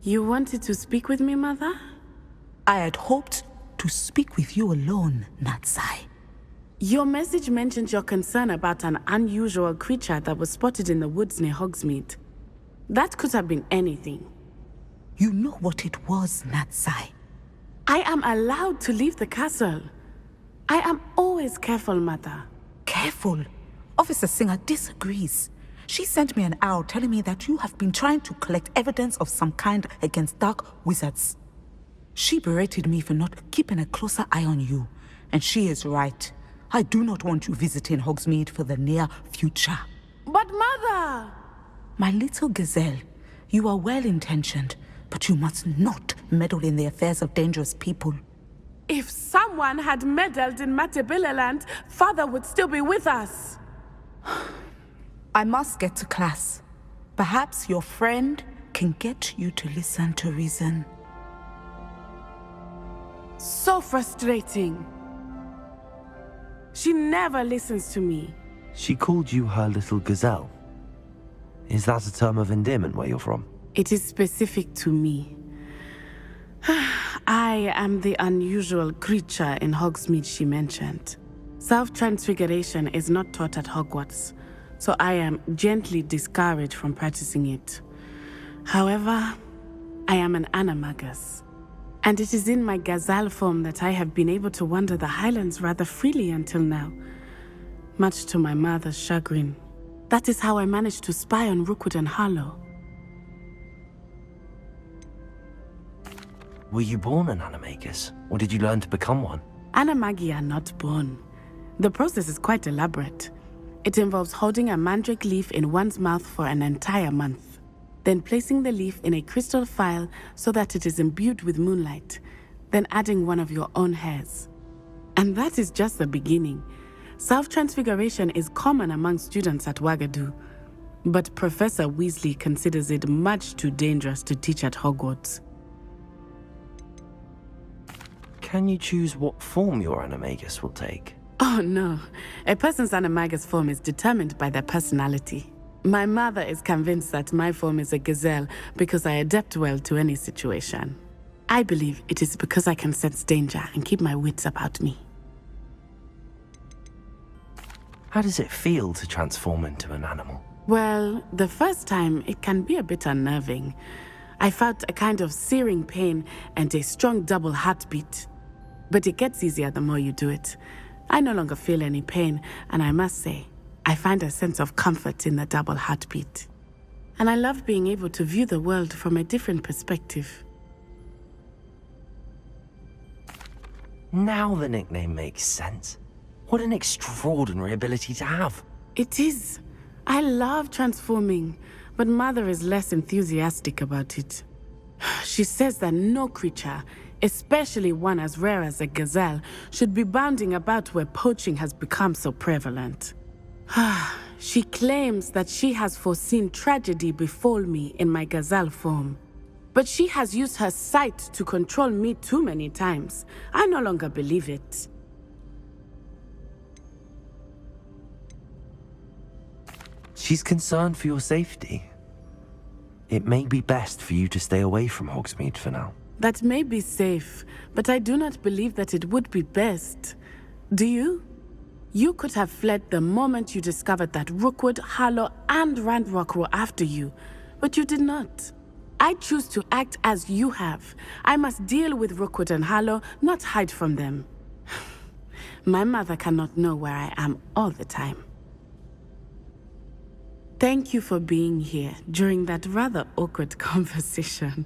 You wanted to speak with me, Mother? I had hoped to speak with you alone, Natsai. Your message mentioned your concern about an unusual creature that was spotted in the woods near Hogsmeade. That could have been anything. You know what it was, Natsai. I am allowed to leave the castle. I am always careful, Mother. Careful? Officer Singer disagrees. She sent me an owl telling me that you have been trying to collect evidence of some kind against dark wizards. She berated me for not keeping a closer eye on you, and she is right. I do not want you visiting Hogsmeade for the near future. But Mother! My little gazelle, you are well-intentioned, but you must not meddle in the affairs of dangerous people. If someone had meddled in Matabeleland, Father would still be with us. I must get to class. Perhaps your friend can get you to listen to reason. So frustrating. She never listens to me. She called you her little gazelle. Is that a term of endearment where you're from? It is specific to me. I am the unusual creature in Hogsmeade she mentioned. Self-transfiguration is not taught at Hogwarts, so I am gently discouraged from practicing it. However, I am an animagus, and it is in my gazelle form that I have been able to wander the highlands rather freely until now, much to my mother's chagrin. That is how I managed to spy on Rookwood and Harlow. Were you born an animagus, or did you learn to become one? Animagi are not born. The process is quite elaborate. It involves holding a mandrake leaf in one's mouth for an entire month, then placing the leaf in a crystal phial so that it is imbued with moonlight, then adding one of your own hairs. And that is just the beginning. Self-transfiguration is common among students at Wagadu, but Professor Weasley considers it much too dangerous to teach at Hogwarts. Can you choose what form your animagus will take? Oh no, a person's animagus form is determined by their personality. My mother is convinced that my form is a gazelle because I adapt well to any situation. I believe it is because I can sense danger and keep my wits about me. How does it feel to transform into an animal? Well, the first time it can be a bit unnerving. I felt a kind of searing pain and a strong double heartbeat. But it gets easier the more you do it. I no longer feel any pain, and I must say, I find a sense of comfort in the double heartbeat. And I love being able to view the world from a different perspective. Now the nickname makes sense. What an extraordinary ability to have. It is. I love transforming, but Mother is less enthusiastic about it. She says that no creature, especially one as rare as a gazelle, should be bounding about where poaching has become so prevalent. She claims that she has foreseen tragedy befall me in my gazelle form. But she has used her sight to control me too many times. I no longer believe it. She's concerned for your safety. It may be best for you to stay away from Hogsmeade for now. That may be safe, but I do not believe that it would be best. Do you? You could have fled the moment you discovered that Rookwood, Harlow, and Ranrock were after you, but you did not. I choose to act as you have. I must deal with Rookwood and Harlow, not hide from them. My mother cannot know where I am all the time. Thank you for being here during that rather awkward conversation.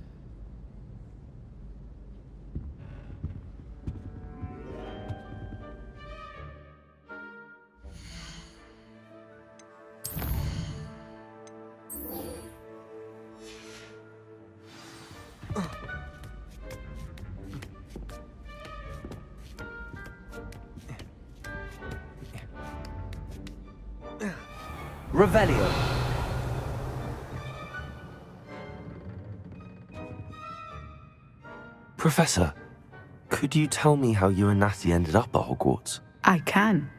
Revelio. Professor, could you tell me how you and Natty ended up at Hogwarts? I can.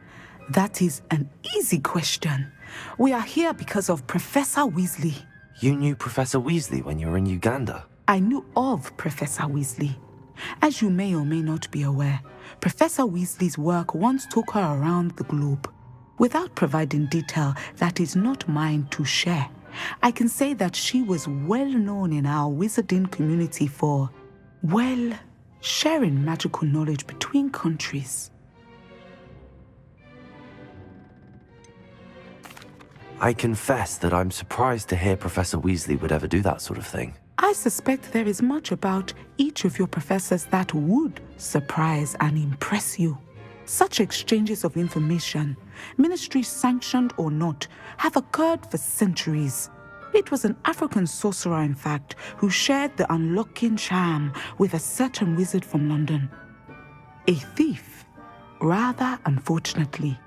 That is an easy question. We are here because of Professor Weasley. You knew Professor Weasley when you were in Uganda? I knew of Professor Weasley. As you may or may not be aware, Professor Weasley's work once took her around the globe. Without providing detail that is not mine to share, I can say that she was well known in our wizarding community for, well, sharing magical knowledge between countries. I confess that I'm surprised to hear Professor Weasley would ever do that sort of thing. I suspect there is much about each of your professors that would surprise and impress you. Such exchanges of information, ministry sanctioned or not, have occurred for centuries. It was an African sorcerer, in fact, who shared the unlocking charm with a certain wizard from London. A thief, rather unfortunately.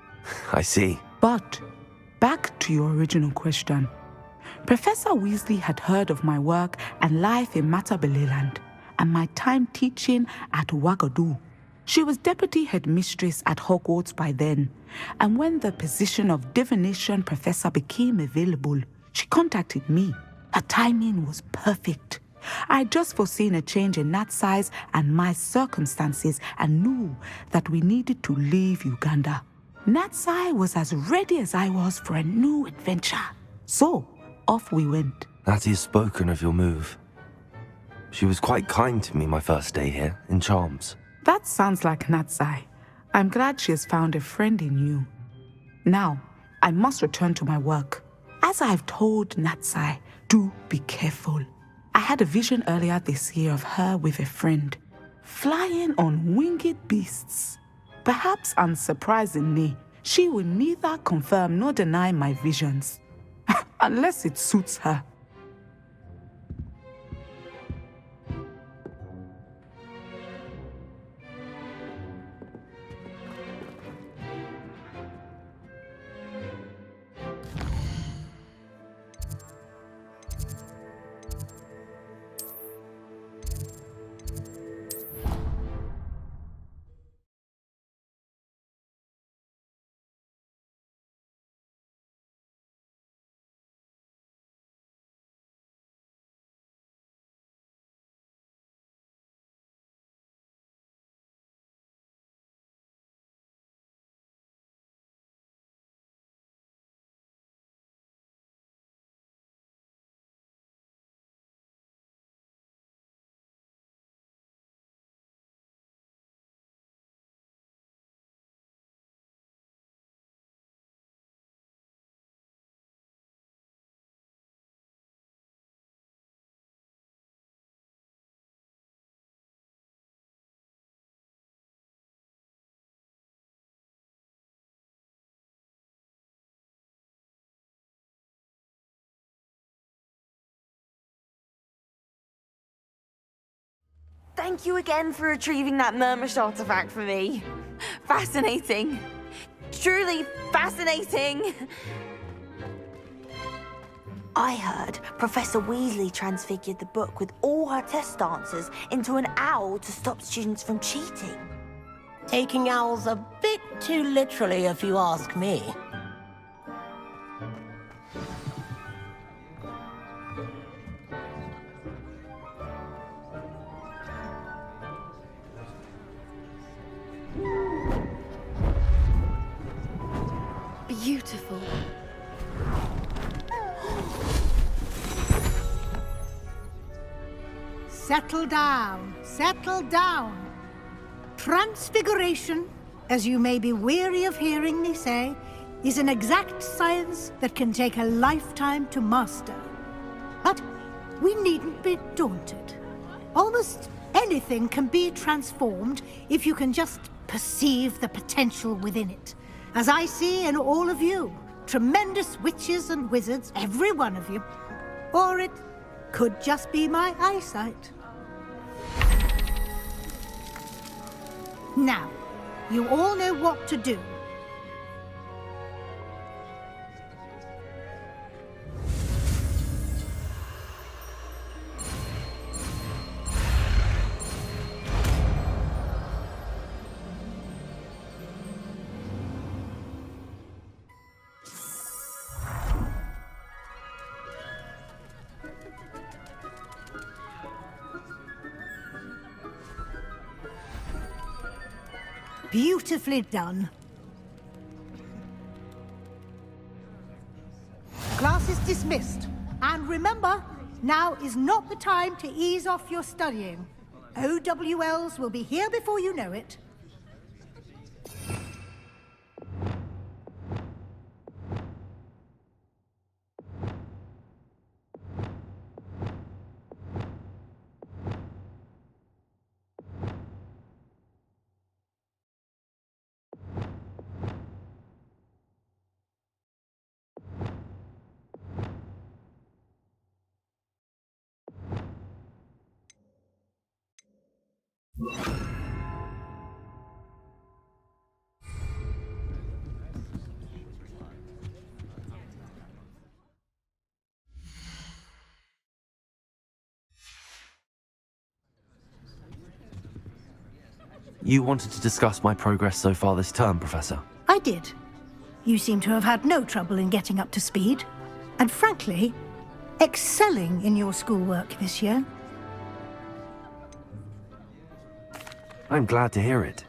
I see. But back to your original question. Professor Weasley had heard of my work and life in Matabeleland and my time teaching at Ouagadougou. She was deputy headmistress at Hogwarts by then, and when the position of divination professor became available, she contacted me. Her timing was perfect. I had just foreseen a change in Nat's size and my circumstances and knew that we needed to leave Uganda. Natsai was as ready as I was for a new adventure. So, off we went. Natty has spoken of your move. She was quite kind to me my first day here, in Charms. That sounds like Natsai. I'm glad she has found a friend in you. Now, I must return to my work. As I've told Natsai, do be careful. I had a vision earlier this year of her with a friend, flying on winged beasts. Perhaps unsurprisingly, she will neither confirm nor deny my visions, unless it suits her. Thank you again for retrieving that Murmush artifact for me. Fascinating. Truly fascinating. I heard Professor Weasley transfigured the book with all her test answers into an owl to stop students from cheating. Taking owls a bit too literally, if you ask me. Beautiful. Settle down, settle down. Transfiguration, as you may be weary of hearing me say, is an exact science that can take a lifetime to master. But we needn't be daunted. Almost anything can be transformed if you can just perceive the potential within it. As I see in all of you, tremendous witches and wizards, every one of you. Or it could just be my eyesight. Now, you all know what to do. Beautifully done. Class is dismissed. And remember, now is not the time to ease off your studying. OWLs will be here before you know it. You wanted to discuss my progress so far this term, Professor? I did. You seem to have had no trouble in getting up to speed. And frankly, excelling in your schoolwork this year. I'm glad to hear it.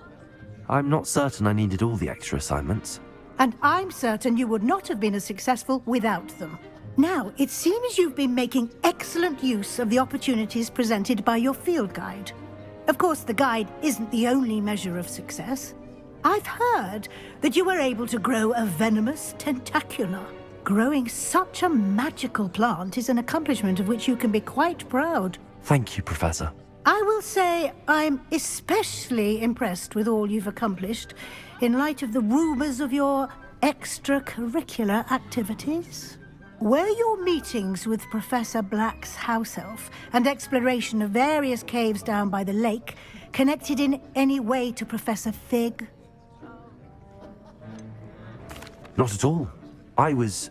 I'm not certain I needed all the extra assignments. And I'm certain you would not have been as successful without them. Now, it seems you've been making excellent use of the opportunities presented by your field guide. Of course, the guide isn't the only measure of success. I've heard that you were able to grow a venomous tentacula. Growing such a magical plant is an accomplishment of which you can be quite proud. Thank you, Professor. I will say I'm especially impressed with all you've accomplished in light of the rumors of your extracurricular activities. Were your meetings with Professor Black's house elf and exploration of various caves down by the lake connected in any way to Professor Fig? Not at all. I was,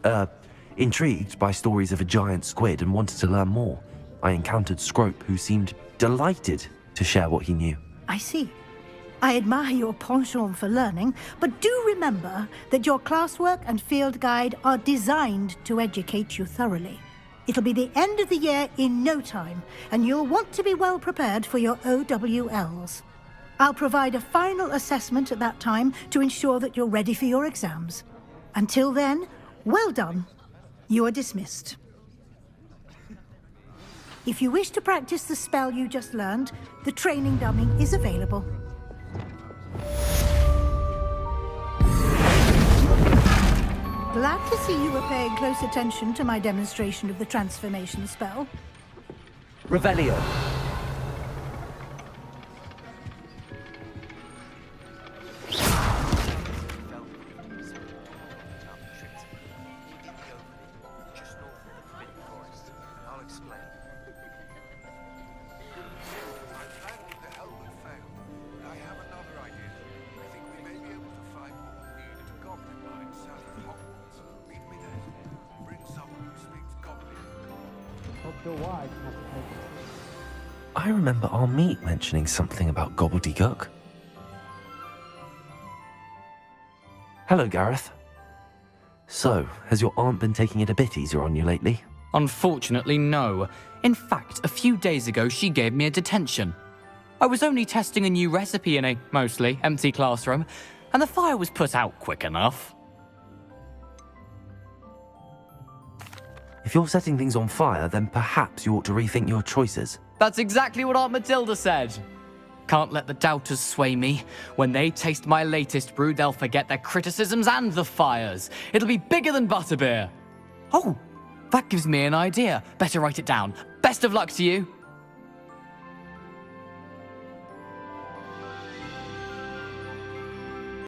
intrigued by stories of a giant squid and wanted to learn more. I encountered Scrope, who seemed delighted to share what he knew. I see. I admire your penchant for learning, but do remember that your classwork and field guide are designed to educate you thoroughly. It'll be the end of the year in no time, and you'll want to be well prepared for your OWLs. I'll provide a final assessment at that time to ensure that you're ready for your exams. Until then, well done. You are dismissed. If you wish to practice the spell you just learned, the training dummy is available. Glad to see you were paying close attention to my demonstration of the transformation spell. Revelio. I remember our meet mentioning something about gobbledygook. Hello, Gareth. So, has your aunt been taking it a bit easier on you lately? Unfortunately, no. In fact, a few days ago, she gave me a detention. I was only testing a new recipe in a mostly empty classroom, and the fire was put out quick enough. If you're setting things on fire, then perhaps you ought to rethink your choices. That's exactly what Aunt Matilda said. Can't let the doubters sway me. When they taste my latest brew, they'll forget their criticisms and the fires. It'll be bigger than butterbeer. Oh, that gives me an idea. Better write it down. Best of luck to you.